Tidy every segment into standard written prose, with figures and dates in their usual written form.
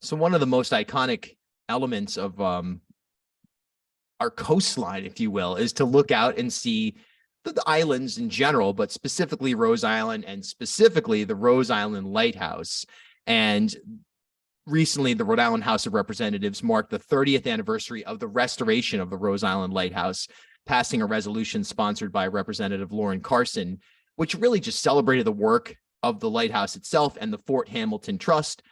So one of the most iconic elements of our coastline, if you will, is to look out and see the islands in general, but specifically Rose Island and specifically the Rose Island Lighthouse. And recently, the Rhode Island House of Representatives marked the 30th anniversary of the restoration of the Rose Island Lighthouse, passing a resolution sponsored by Representative Lauren Carson, which really just celebrated the work of the lighthouse itself and the Fort Hamilton Trust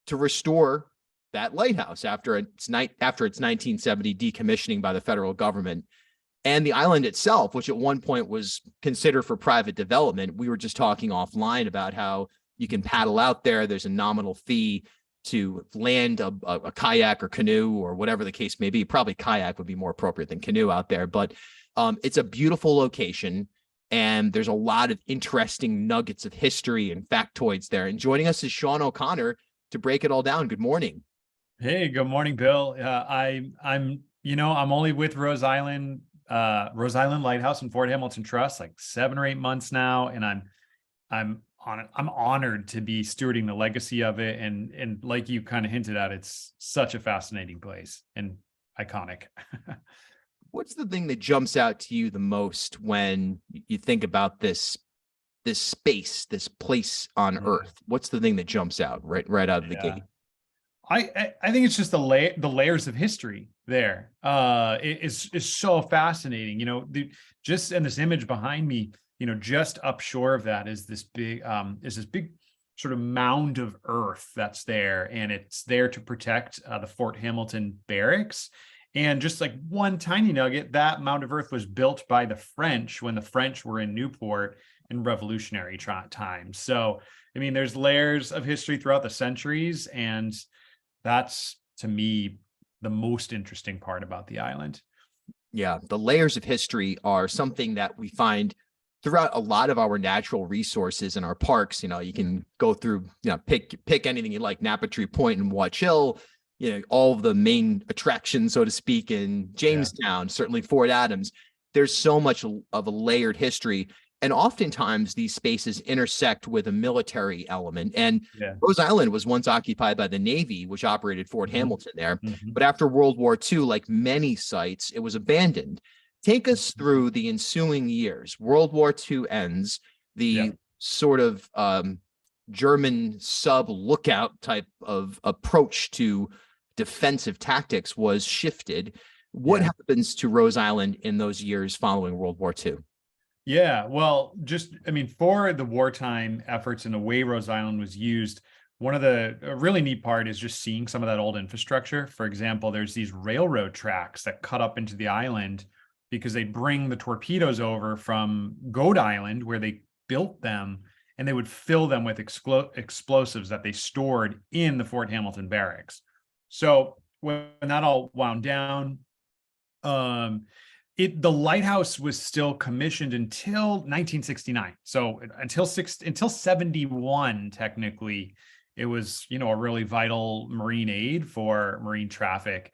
to restore that lighthouse after its 1970 decommissioning by the federal government. And the island itself, which at one point was considered for private development. We were just talking offline about how you can paddle out there. There's a nominal fee to land a kayak or canoe or whatever the case may be. Probably kayak would be more appropriate than canoe out there, but it's a beautiful location. And there's a lot of interesting nuggets of history and factoids there. And joining us is Sean O'Connor to break it all down. Good morning. Hey, good morning, Bill. I'm only with Rose Island Lighthouse and Fort Hamilton Trust like 7 or 8 months now, and I'm honored to be stewarding the legacy of it. And like you kind of hinted at, it's such a fascinating place and iconic. What's the thing that jumps out to you the most when you think about this space, this place on Earth? What's the thing that jumps out right out of the gate? I think it's just the layers of history there. It's so fascinating. Just in this image behind me, just upshore of that is this big sort of mound of earth that's there, and it's there to protect the Fort Hamilton barracks. And just like one tiny nugget, that mound of earth was built by the French when the French were in Newport in Revolutionary times. So, I mean, there's layers of history throughout the centuries, and that's, to me, the most interesting part about the island. Yeah, the layers of history are something that we find throughout a lot of our natural resources in our parks. You can go through, pick anything you like, Napa Tree Point and Watch Hill, all of the main attractions, so to speak, in Jamestown, certainly Fort Adams. There's so much of a layered history. And oftentimes these spaces intersect with a military element. And Rose Island was once occupied by the Navy, which operated Fort Hamilton there. But after World War II, like many sites, it was abandoned. Take us through the ensuing years. World War II ends, the sort of German sub-lookout type of approach to defensive tactics was shifted. What happens to Rose Island in those years following World War II? Yeah, well, for the wartime efforts and the way Rose Island was used, one of the really neat part is just seeing some of that old infrastructure. For example, there's these railroad tracks that cut up into the island because they bring the torpedoes over from Goat Island, where they built them, and they would fill them with explosives that they stored in the Fort Hamilton barracks. So when that all wound down, the lighthouse was still commissioned until 1969. So until 71, technically, it was, a really vital marine aid for marine traffic.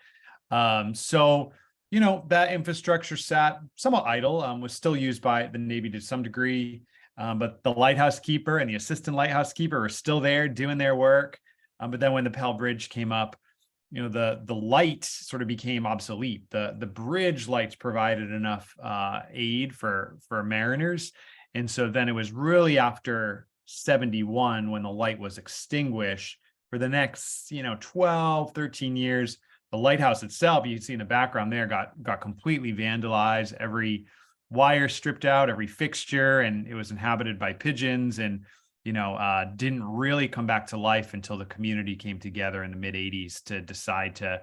That infrastructure sat somewhat idle, was still used by the Navy to some degree. But the lighthouse keeper and the assistant lighthouse keeper were still there doing their work. But then when the Pell Bridge came up, the light sort of became obsolete. The bridge lights provided enough aid for mariners. And so then it was really after 71 when the light was extinguished. For the next, 12, 13 years, the lighthouse itself, you can see in the background there, got completely vandalized. Every wire stripped out, every fixture, and it was inhabited by pigeons, and didn't really come back to life until the community came together in the mid-'80s to decide to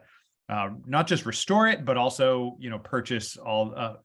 not just restore it, but also, purchase all,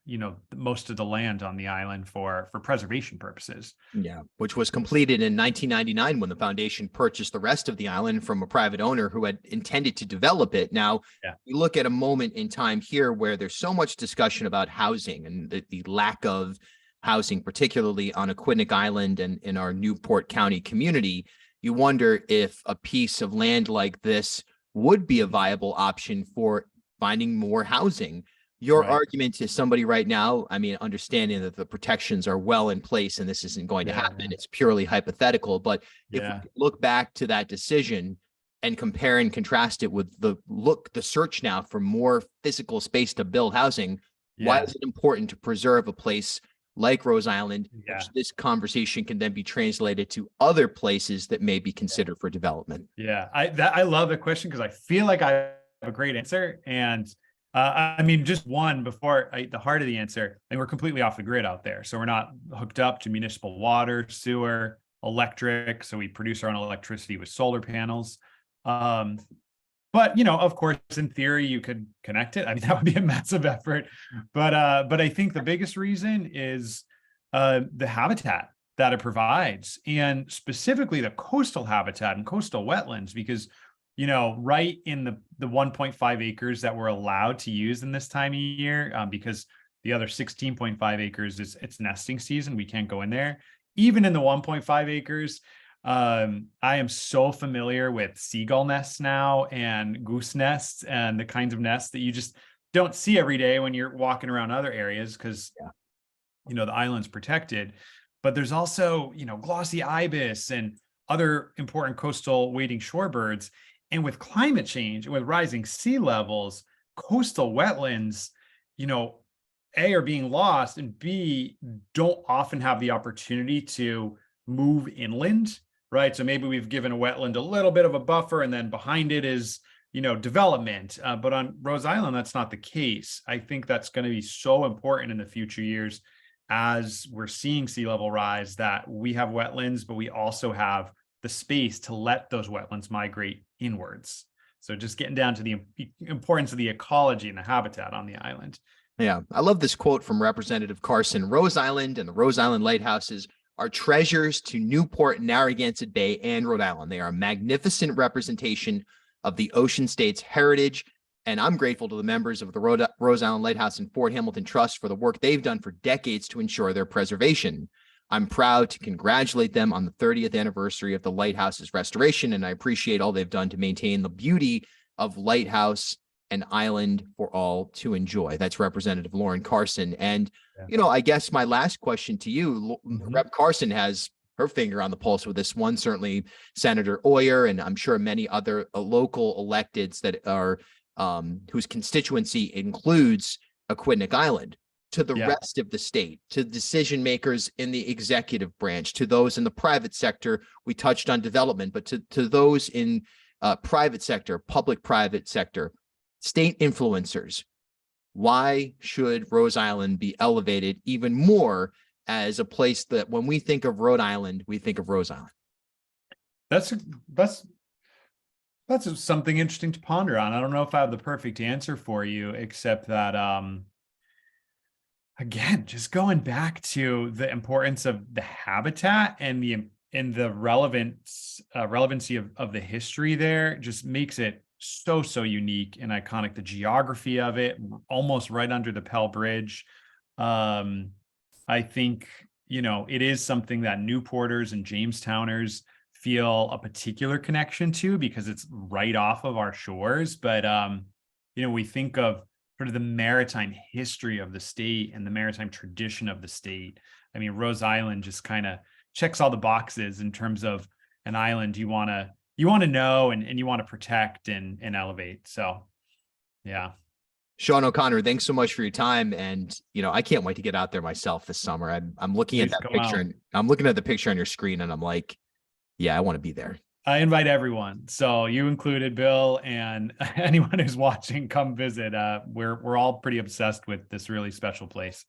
most of the land on the island for preservation purposes. Yeah, which was completed in 1999 when the foundation purchased the rest of the island from a private owner who had intended to develop it. Now, we look at a moment in time here where there's so much discussion about housing and the lack of housing, particularly on Aquidneck Island and in our Newport County community. You wonder if a piece of land like this would be a viable option for finding more housing. Your argument to somebody right now, understanding that the protections are well in place and this isn't going to happen, it's purely hypothetical. But if we look back to that decision, and compare and contrast it with the search now for more physical space to build housing, why is it important to preserve a place like Rose Island, which this conversation can then be translated to other places that may be considered for development? Yeah, I love the question because I feel like I have a great answer. And I mean, just one before the heart of the answer, and we're completely off the grid out there. So we're not hooked up to municipal water, sewer, electric. So we produce our own electricity with solar panels. But, you know, of course, in theory, you could connect it. I mean, that would be a massive effort. But I think the biggest reason is the habitat that it provides, and specifically the coastal habitat and coastal wetlands, because, you know, right in the 1.5 acres that we're allowed to use in this time of year, because the other 16.5 acres is it's nesting season. We can't go in there. Even in the 1.5 acres, I am so familiar with seagull nests now and goose nests and the kinds of nests that you just don't see every day when you're walking around other areas because, you know, the island's protected. But there's also, you know, glossy ibis and other important coastal wading shorebirds. And with climate change and with rising sea levels, coastal wetlands, you know, A, are being lost, and B, don't often have the opportunity to move inland. Right. So maybe we've given a wetland a little bit of a buffer, and then behind it is, you know, development. But on Rose Island, that's not the case. I think that's going to be so important in the future years as we're seeing sea level rise, that we have wetlands, but we also have the space to let those wetlands migrate inwards. So just getting down to the importance of the ecology and the habitat on the island. Yeah, I love this quote from Representative Carson. Rose Island and the Rose Island lighthouses are treasures to Newport, Narragansett Bay, and Rhode Island. They are a magnificent representation of the ocean state's heritage, and I'm grateful to the members of the Rose Island Lighthouse and Fort Hamilton Trust for the work they've done for decades to ensure their preservation. I'm proud to congratulate them on the 30th anniversary of the lighthouse's restoration, and I appreciate all they've done to maintain the beauty of Lighthouse and Island for all to enjoy. That's Representative Lauren Carson. And, you know, I guess my last question to you, Rep. Carson has her finger on the pulse with this one, certainly Senator Oyer, and I'm sure many other local electeds that are, whose constituency includes Aquidneck Island. To the rest of the state, to decision makers in the executive branch, to those in the private sector. We touched on development, but to those in private sector, public-private sector, state influencers, why should Rose Island be elevated even more as a place that when we think of Rhode Island, we think of Rose Island? That's something interesting to ponder on. I don't know if I have the perfect answer for you, except that, again, just going back to the importance of the habitat and the relevancy of the history there just makes it so unique and iconic. The geography of it, almost right under the Pell Bridge. I think, you know, it is something that Newporters and Jamestowners feel a particular connection to because it's right off of our shores. But, you know, we think of sort of the maritime history of the state and the maritime tradition of the state. I mean, Rose Island just kind of checks all the boxes in terms of an island you want to know and you want to protect and elevate. So, yeah. Sean O'Connor, thanks so much for your time. And, you know, I can't wait to get out there myself this summer. I'm looking at that picture and I'm looking at the picture on your screen and I'm like, yeah, I want to be there. I invite everyone. So you included, Bill, and anyone who's watching, come visit. We're all pretty obsessed with this really special place.